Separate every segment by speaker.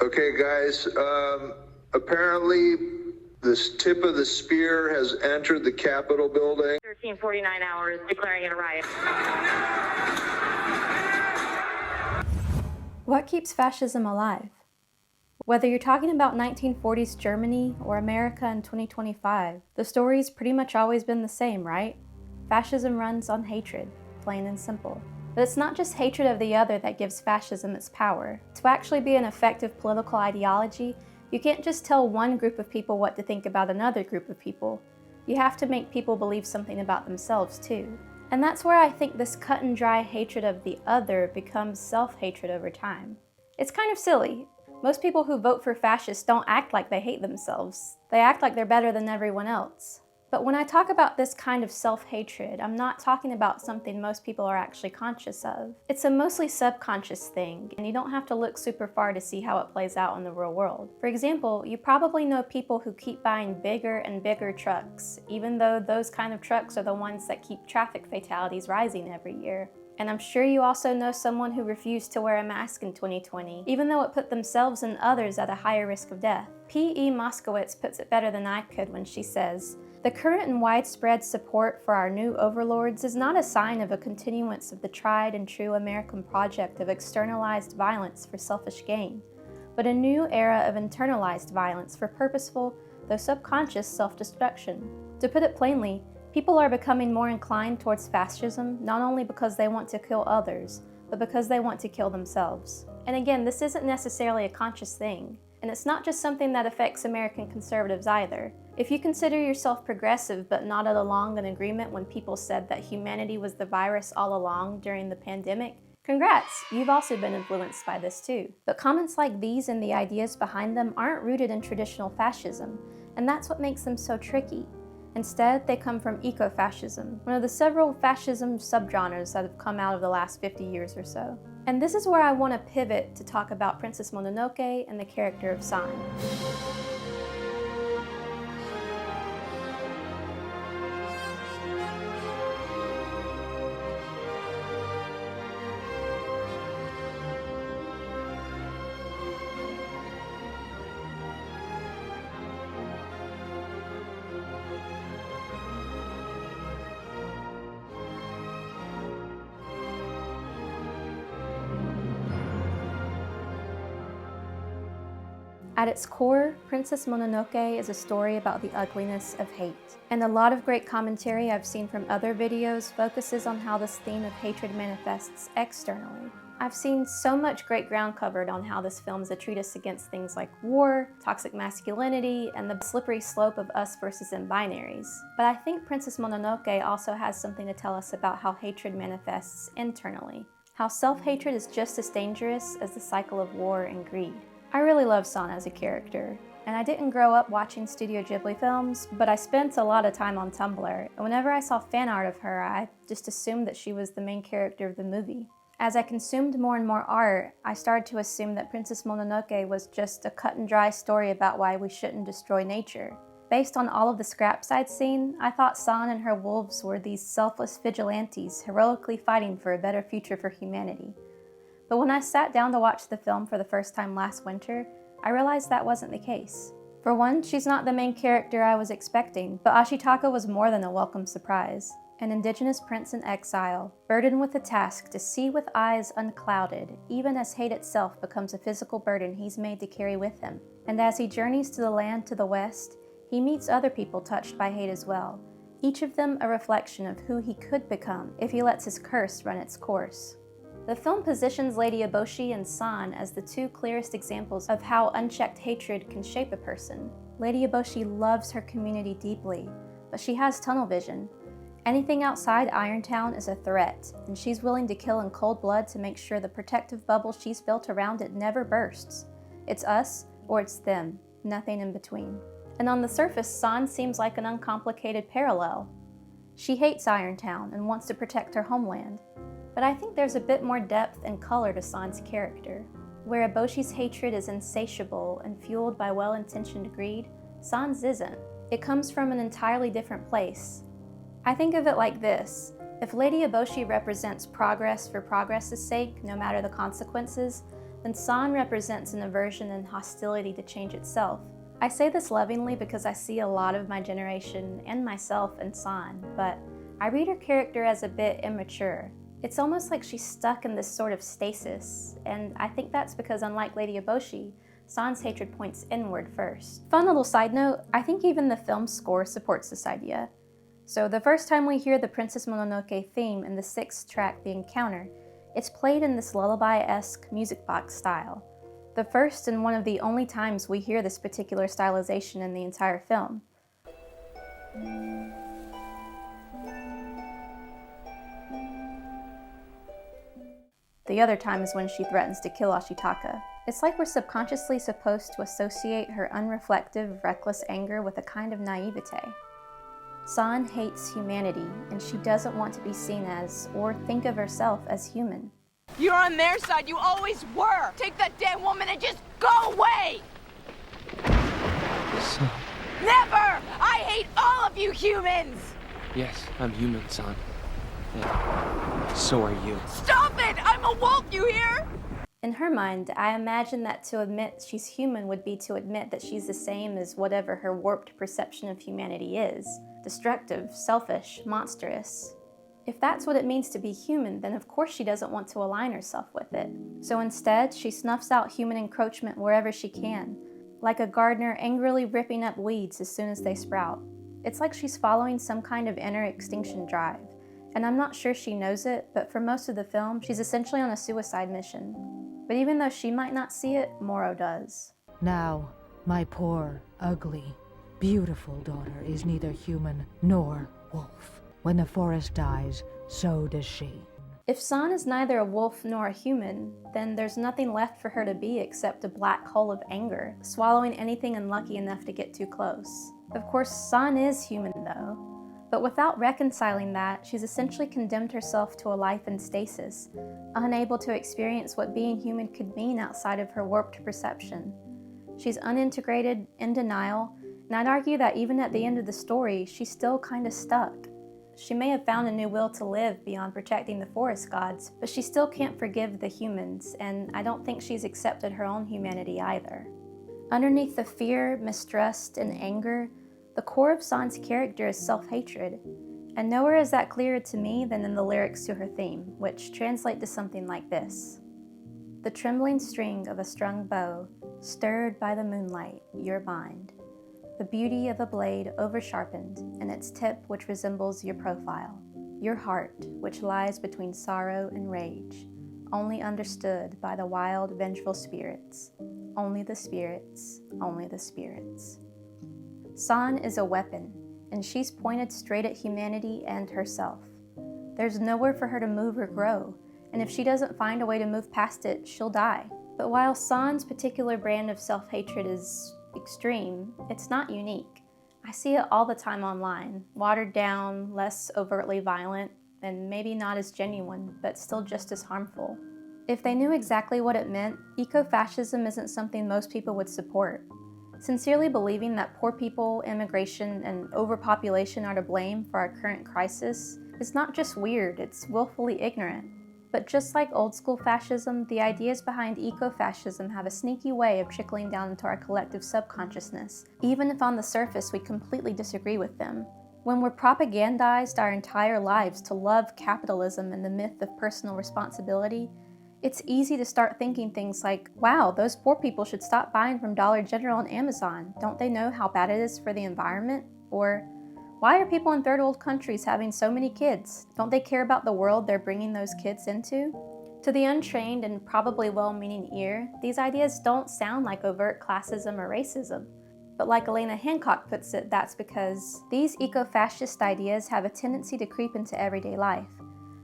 Speaker 1: Okay, guys, apparently this tip of the spear has entered the Capitol building.
Speaker 2: 1349 hours declaring it a riot.
Speaker 3: What keeps fascism alive? Whether you're talking about 1940s Germany or America in 2025, the story's pretty much always been the same, right? Fascism runs on hatred, plain and simple. But it's not just hatred of the other that gives fascism its power. To actually be an effective political ideology, you can't just tell one group of people what to think about another group of people. You have to make people believe something about themselves too. And that's where I think this cut and dry hatred of the other becomes self-hatred over time. It's kind of silly. Most people who vote for fascists don't act like they hate themselves. They act like they're better than everyone else. But when I talk about this kind of self-hatred, I'm not talking about something most people are actually conscious of. It's a mostly subconscious thing, and you don't have to look super far to see how it plays out in the real world. For example, you probably know people who keep buying bigger and bigger trucks, even though those kind of trucks are the ones that keep traffic fatalities rising every year. And I'm sure you also know someone who refused to wear a mask in 2020, even though it put themselves and others at a higher risk of death. P.E. Moskowitz puts it better than I could when she says, "The current and widespread support for our new overlords is not a sign of a continuance of the tried and true American project of externalized violence for selfish gain, but a new era of internalized violence for purposeful, though subconscious, self-destruction." To put it plainly, people are becoming more inclined towards fascism not only because they want to kill others, but because they want to kill themselves. And again, this isn't necessarily a conscious thing, and it's not just something that affects American conservatives either. If you consider yourself progressive but nodded along in agreement when people said that humanity was the virus all along during the pandemic, congrats, you've also been influenced by this too. But comments like these and the ideas behind them aren't rooted in traditional fascism, and that's what makes them so tricky. Instead, they come from eco-fascism, one of the several fascism subgenres that have come out of the last 50 years or so. And this is where I want to pivot to talk about Princess Mononoke and the character of San. At its core, Princess Mononoke is a story about the ugliness of hate. And a lot of great commentary I've seen from other videos focuses on how this theme of hatred manifests externally. I've seen so much great ground covered on how this film is a treatise against things like war, toxic masculinity, and the slippery slope of us versus them binaries. But I think Princess Mononoke also has something to tell us about how hatred manifests internally. How self-hatred is just as dangerous as the cycle of war and greed. I really love San as a character, and I didn't grow up watching Studio Ghibli films, but I spent a lot of time on Tumblr, and whenever I saw fan art of her, I just assumed that she was the main character of the movie. As I consumed more and more art, I started to assume that Princess Mononoke was just a cut and dry story about why we shouldn't destroy nature. Based on all of the scraps I'd seen, I thought San and her wolves were these selfless vigilantes heroically fighting for a better future for humanity. But when I sat down to watch the film for the first time last winter, I realized that wasn't the case. For one, she's not the main character I was expecting, but Ashitaka was more than a welcome surprise. An indigenous prince in exile, burdened with the task to see with eyes unclouded, even as hate itself becomes a physical burden he's made to carry with him. And as he journeys to the land to the west, he meets other people touched by hate as well, each of them a reflection of who he could become if he lets his curse run its course. The film positions Lady Eboshi and San as the two clearest examples of how unchecked hatred can shape a person. Lady Eboshi loves her community deeply, but she has tunnel vision. Anything outside Irontown is a threat, and she's willing to kill in cold blood to make sure the protective bubble she's built around it never bursts. It's us, or it's them, nothing in between. And on the surface, San seems like an uncomplicated parallel. She hates Irontown and wants to protect her homeland. But I think there's a bit more depth and color to San's character. Where Eboshi's hatred is insatiable and fueled by well-intentioned greed, San's isn't. It comes from an entirely different place. I think of it like this. If Lady Eboshi represents progress for progress's sake, no matter the consequences, then San represents an aversion and hostility to change itself. I say this lovingly because I see a lot of my generation and myself in San, but I read her character as a bit immature. It's almost like she's stuck in this sort of stasis, and I think that's because, unlike Lady Eboshi, San's hatred points inward first. Fun little side note, I think even the film score supports this idea. So the first time we hear the Princess Mononoke theme in the 6th track, The Encounter, it's played in this lullaby-esque music box style. The first and one of the only times we hear this particular stylization in the entire film. The other time is when she threatens to kill Ashitaka. It's like we're subconsciously supposed to associate her unreflective, reckless anger with a kind of naivete. San hates humanity, and she doesn't want to be seen as, or think of herself as human.
Speaker 4: You're on their side, you always were! Take that damn woman and just go away!
Speaker 5: San.
Speaker 4: Never! I hate all of you humans!
Speaker 5: Yes, I'm human, San. And so are you.
Speaker 4: Stop it! I'm a wolf, you hear?
Speaker 3: In her mind, I imagine that to admit she's human would be to admit that she's the same as whatever her warped perception of humanity is. Destructive, selfish, monstrous. If that's what it means to be human, then of course she doesn't want to align herself with it. So instead, she snuffs out human encroachment wherever she can, like a gardener angrily ripping up weeds as soon as they sprout. It's like she's following some kind of inner extinction drive. And I'm not sure she knows it, but for most of the film, she's essentially on a suicide mission. But even though she might not see it, Moro does.
Speaker 6: Now, my poor, ugly, beautiful daughter is neither human nor wolf. When the forest dies, so does she.
Speaker 3: If San is neither a wolf nor a human, then there's nothing left for her to be except a black hole of anger, swallowing anything unlucky enough to get too close. Of course, San is human though. But without reconciling that, she's essentially condemned herself to a life in stasis, unable to experience what being human could mean outside of her warped perception. She's unintegrated, in denial, and I'd argue that even at the end of the story, she's still kinda stuck. She may have found a new will to live beyond protecting the forest gods, but she still can't forgive the humans, and I don't think she's accepted her own humanity either. Underneath the fear, mistrust, and anger, the core of San's character is self-hatred, and nowhere is that clearer to me than in the lyrics to her theme, which translate to something like this. The trembling string of a strung bow, stirred by the moonlight, your mind. The beauty of a blade over-sharpened, and its tip which resembles your profile. Your heart, which lies between sorrow and rage, only understood by the wild, vengeful spirits. Only the spirits, only the spirits. San is a weapon, and she's pointed straight at humanity and herself. There's nowhere for her to move or grow, and if she doesn't find a way to move past it, she'll die. But while San's particular brand of self-hatred is extreme, it's not unique. I see it all the time online, watered down, less overtly violent, and maybe not as genuine, but still just as harmful. If they knew exactly what it meant, eco-fascism isn't something most people would support. Sincerely believing that poor people, immigration, and overpopulation are to blame for our current crisis is not just weird, it's willfully ignorant. But just like old-school fascism, the ideas behind eco-fascism have a sneaky way of trickling down into our collective subconsciousness, even if on the surface we completely disagree with them. When we're propagandized our entire lives to love capitalism and the myth of personal responsibility, it's easy to start thinking things like, wow, those poor people should stop buying from Dollar General and Amazon. Don't they know how bad it is for the environment? Or, why are people in third world countries having so many kids? Don't they care about the world they're bringing those kids into? To the untrained and probably well-meaning ear, these ideas don't sound like overt classism or racism. But like Elena Hancock puts it, that's because these eco-fascist ideas have a tendency to creep into everyday life.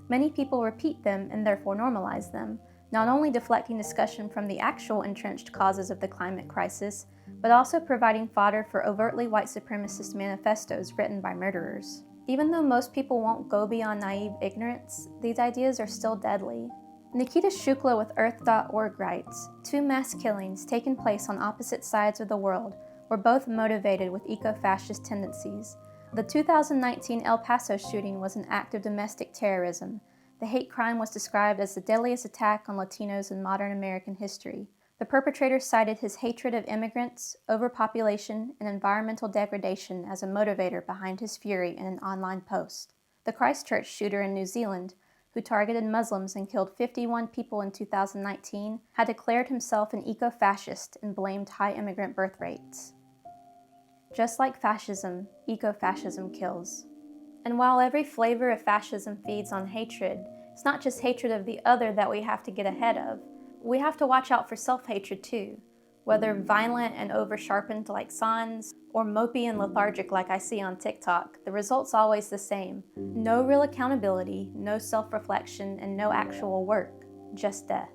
Speaker 3: Many people repeat them and therefore normalize them, not only deflecting discussion from the actual entrenched causes of the climate crisis, but also providing fodder for overtly white supremacist manifestos written by murderers. Even though most people won't go beyond naive ignorance, these ideas are still deadly. Nikita Shukla with Earth.org writes, 2 mass killings taking place on opposite sides of the world were both motivated with eco-fascist tendencies. The 2019 El Paso shooting was an act of domestic terrorism. The hate crime was described as the deadliest attack on Latinos in modern American history. The perpetrator cited his hatred of immigrants, overpopulation, and environmental degradation as a motivator behind his fury in an online post. The Christchurch shooter in New Zealand, who targeted Muslims and killed 51 people in 2019, had declared himself an eco-fascist and blamed high immigrant birth rates. Just like fascism, eco-fascism kills. And while every flavor of fascism feeds on hatred, it's not just hatred of the other that we have to get ahead of. We have to watch out for self-hatred too, whether violent and over-sharpened like Sans, or mopey and lethargic like I see on TikTok. The result's always the same. No real accountability, no self-reflection, and no actual work, just death.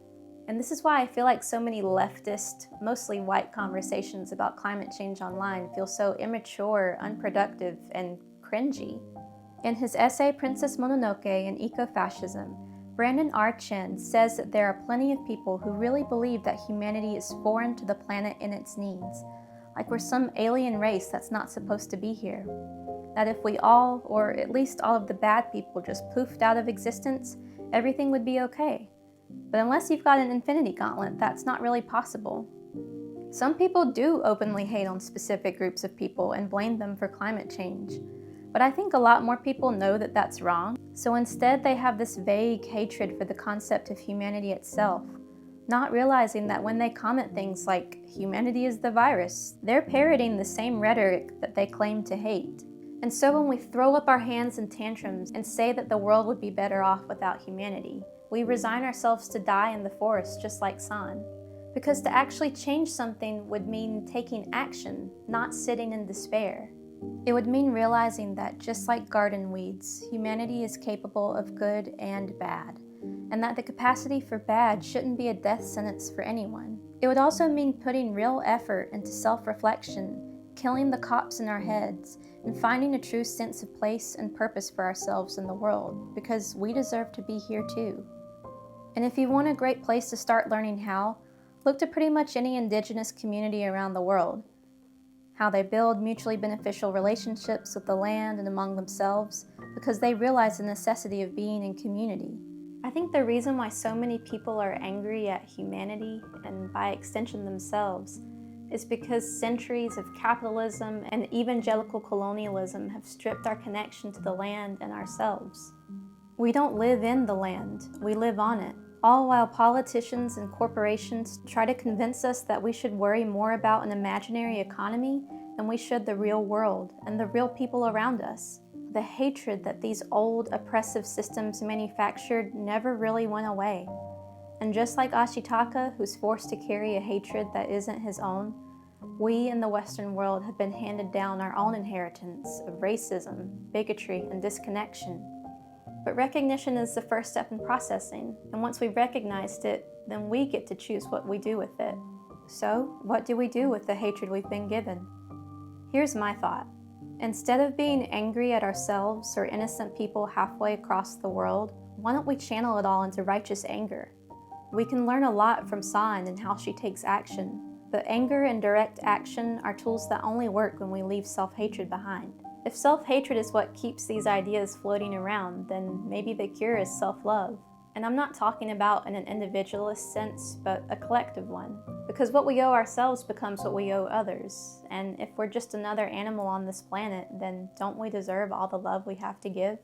Speaker 3: And this is why I feel like so many leftist, mostly white conversations about climate change online feel so immature, unproductive, and cringy. In his essay Princess Mononoke and Ecofascism, Brandon R. Chen says that there are plenty of people who really believe that humanity is foreign to the planet and its needs, like we're some alien race that's not supposed to be here. That if we all, or at least all of the bad people, just poofed out of existence, everything would be okay. But unless you've got an infinity gauntlet, that's not really possible. Some people do openly hate on specific groups of people and blame them for climate change. But I think a lot more people know that that's wrong, so instead they have this vague hatred for the concept of humanity itself, not realizing that when they comment things like, humanity is the virus, they're parroting the same rhetoric that they claim to hate. And so when we throw up our hands in tantrums and say that the world would be better off without humanity, we resign ourselves to die in the forest just like San. Because to actually change something would mean taking action, not sitting in despair. It would mean realizing that just like garden weeds, humanity is capable of good and bad, and that the capacity for bad shouldn't be a death sentence for anyone. It would also mean putting real effort into self-reflection, killing the cops in our heads, and finding a true sense of place and purpose for ourselves in the world, because we deserve to be here too. And if you want a great place to start learning how, look to pretty much any indigenous community around the world. How they build mutually beneficial relationships with the land and among themselves, because they realize the necessity of being in community. I think the reason why so many people are angry at humanity, and by extension themselves, is because centuries of capitalism and evangelical colonialism have stripped our connection to the land and ourselves. We don't live in the land, we live on it. All while politicians and corporations try to convince us that we should worry more about an imaginary economy than we should the real world and the real people around us. The hatred that these old oppressive systems manufactured never really went away. And just like Ashitaka, who's forced to carry a hatred that isn't his own, we in the Western world have been handed down our own inheritance of racism, bigotry, and disconnection. But recognition is the first step in processing, and once we've recognized it, then we get to choose what we do with it. So, what do we do with the hatred we've been given? Here's my thought. Instead of being angry at ourselves or innocent people halfway across the world, why don't we channel it all into righteous anger? We can learn a lot from San and how she takes action, but anger and direct action are tools that only work when we leave self-hatred behind. If self-hatred is what keeps these ideas floating around, then maybe the cure is self-love. And I'm not talking about in an individualist sense, but a collective one. Because what we owe ourselves becomes what we owe others. And if we're just another animal on this planet, then don't we deserve all the love we have to give?